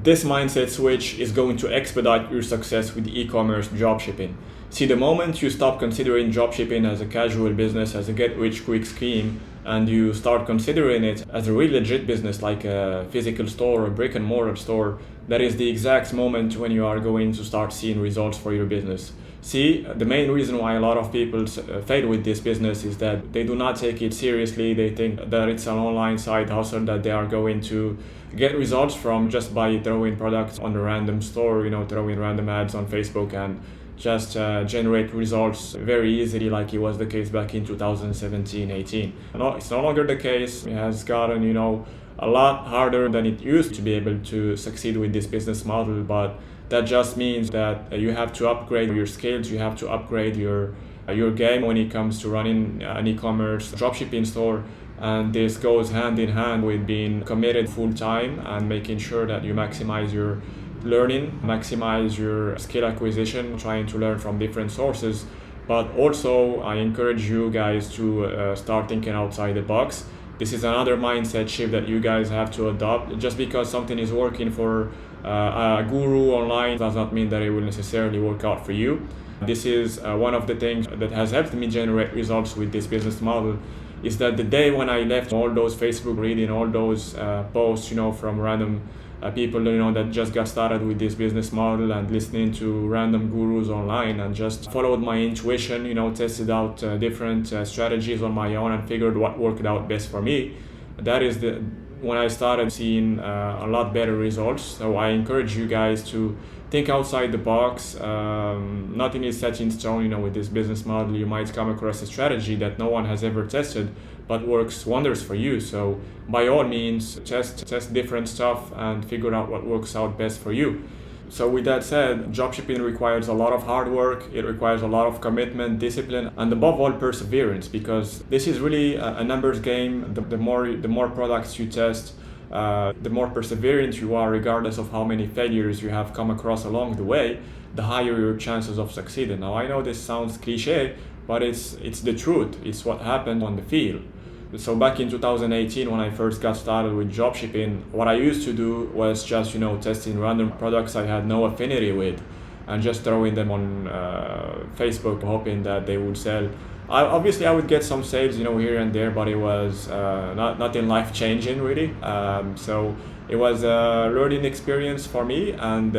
This mindset switch is going to expedite your success with e-commerce dropshipping. See, the moment you stop considering dropshipping as a casual business, as a get-rich-quick scheme, and you start considering it as a real legit business like a physical store or brick-and-mortar store, that is the exact moment when you are going to start seeing results for your business. See, the main reason why a lot of people fail with this business is that they do not take it seriously. They think that it's an online side hustle that they are going to get results from just by throwing products on a random store, throwing random ads on Facebook and just generate results very easily, like it was the case back in 2017-18. No, it's no longer the case. It has gotten, a lot harder than it used to be able to succeed with this business model, but that just means that you have to upgrade your skills, you have to upgrade your game when it comes to running an e-commerce dropshipping store. And this goes hand in hand with being committed full time and making sure that you maximize your learning, maximize your skill acquisition, trying to learn from different sources. But also, I encourage you guys to start thinking outside the box. This is another mindset shift that you guys have to adopt. Just because something is working for a guru online does not mean that it will necessarily work out for you. This is one of the things that has helped me generate results with this business model, is that the day when I left all those Facebook reading, all those posts, from random people, that just got started with this business model and listening to random gurus online and just followed my intuition, tested out different strategies on my own and figured what worked out best for me. That is when I started seeing a lot better results. So I encourage you guys to think outside the box. Nothing is set in stone, with this business model. You might come across a strategy that no one has ever tested but works wonders for you. So by all means, test different stuff and figure out what works out best for you. So with that said, dropshipping requires a lot of hard work. It requires a lot of commitment, discipline, and above all, perseverance, because this is really a numbers game. The more products you test, the more perseverant you are, regardless of how many failures you have come across along the way, the higher your chances of succeeding. Now, I know this sounds cliche, but it's the truth. It's what happened on the field. So back in 2018, when I first got started with dropshipping, what I used to do was just, testing random products I had no affinity with and just throwing them on Facebook, hoping that they would sell. Obviously, I would get some sales, here and there, but it was nothing life-changing, really. So it was a learning experience for me. And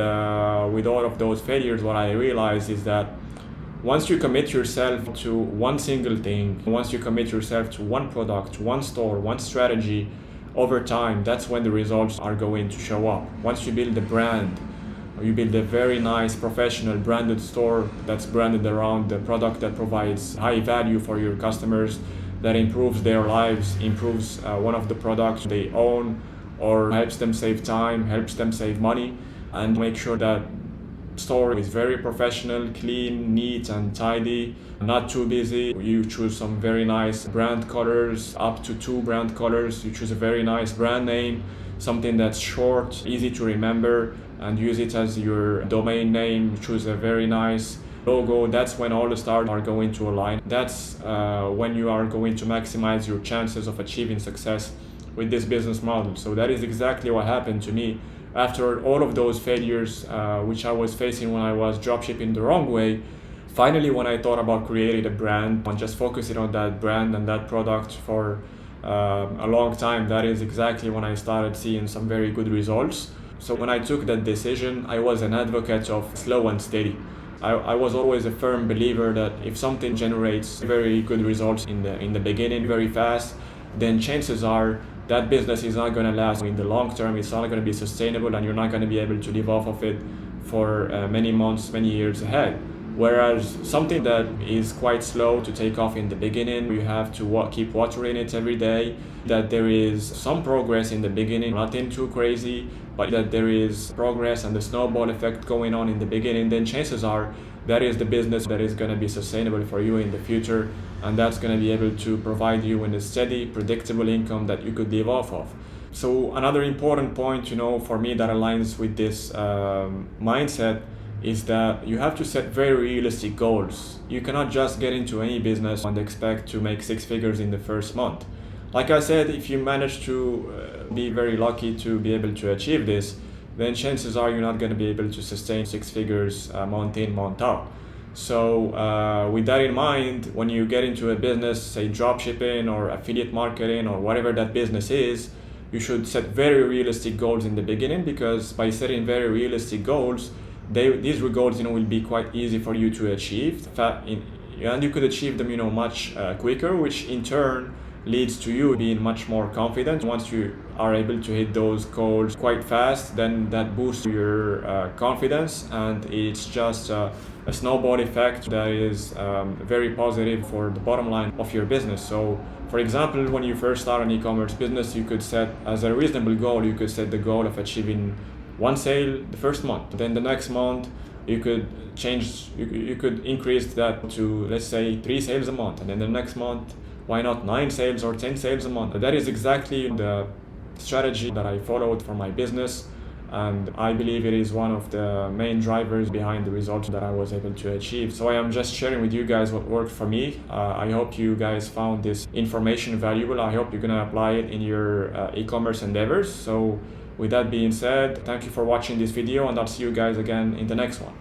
with all of those failures, what I realized is that once you commit yourself to one single thing, once you commit yourself to one product, one store, one strategy, over time, that's when the results are going to show up. Once you build a brand, you build a very nice professional branded store that's branded around the product that provides high value for your customers, that improves their lives, improves one of the products they own, or helps them save time, helps them save money, and make sure that store is very professional, clean, neat and tidy, not too busy. You choose some very nice brand colors, up to 2 brand colors. You choose a very nice brand name, something that's short, easy to remember, and use it as your domain name. You choose a very nice logo. That's when all the stars are going to align. That's when you are going to maximize your chances of achieving success with this business model. So that is exactly what happened to me. After all of those failures, which I was facing when I was dropshipping the wrong way, finally, when I thought about creating a brand and just focusing on that brand and that product for a long time, that is exactly when I started seeing some very good results. So when I took that decision, I was an advocate of slow and steady. I was always a firm believer that if something generates very good results in the beginning very fast, then chances are that business is not going to last in the long term. It's not going to be sustainable, and you're not going to be able to live off of it for many months, many years ahead. Whereas something that is quite slow to take off in the beginning, you have to keep watering it every day, that there is some progress in the beginning, nothing too crazy, but that there is progress and the snowball effect going on in the beginning, then chances are that is the business that is going to be sustainable for you in the future, and that's going to be able to provide you with a steady, predictable income that you could live off of. So another important point, for me that aligns with this mindset is that you have to set very realistic goals. You cannot just get into any business and expect to make 6 figures in the first month. Like I said, if you manage to be very lucky to be able to achieve this, then chances are you're not going to be able to sustain 6 figures month in, month out. So with that in mind, when you get into a business, say dropshipping or affiliate marketing or whatever that business is, you should set very realistic goals in the beginning, because by setting very realistic goals, these goals will be quite easy for you to achieve, and you could achieve them much quicker, which in turn leads to you being much more confident. Once you are able to hit those goals quite fast, then that boosts your confidence, and it's just a snowball effect that is very positive for the bottom line of your business. So for example, when you first start an e-commerce business, you could set as a reasonable goal, you could set the goal of achieving 1 sale the first month. Then the next month you could you could increase that to, let's say, 3 sales a month, and then the next month, why not 9 sales or 10 sales a month? That is exactly the strategy that I followed for my business, and I believe it is one of the main drivers behind the results that I was able to achieve. So I am just sharing with you guys what worked for me. I hope you guys found this information valuable. I hope you're gonna apply it in your e-commerce endeavors. So with that being said, thank you for watching this video, and I'll see you guys again in the next one.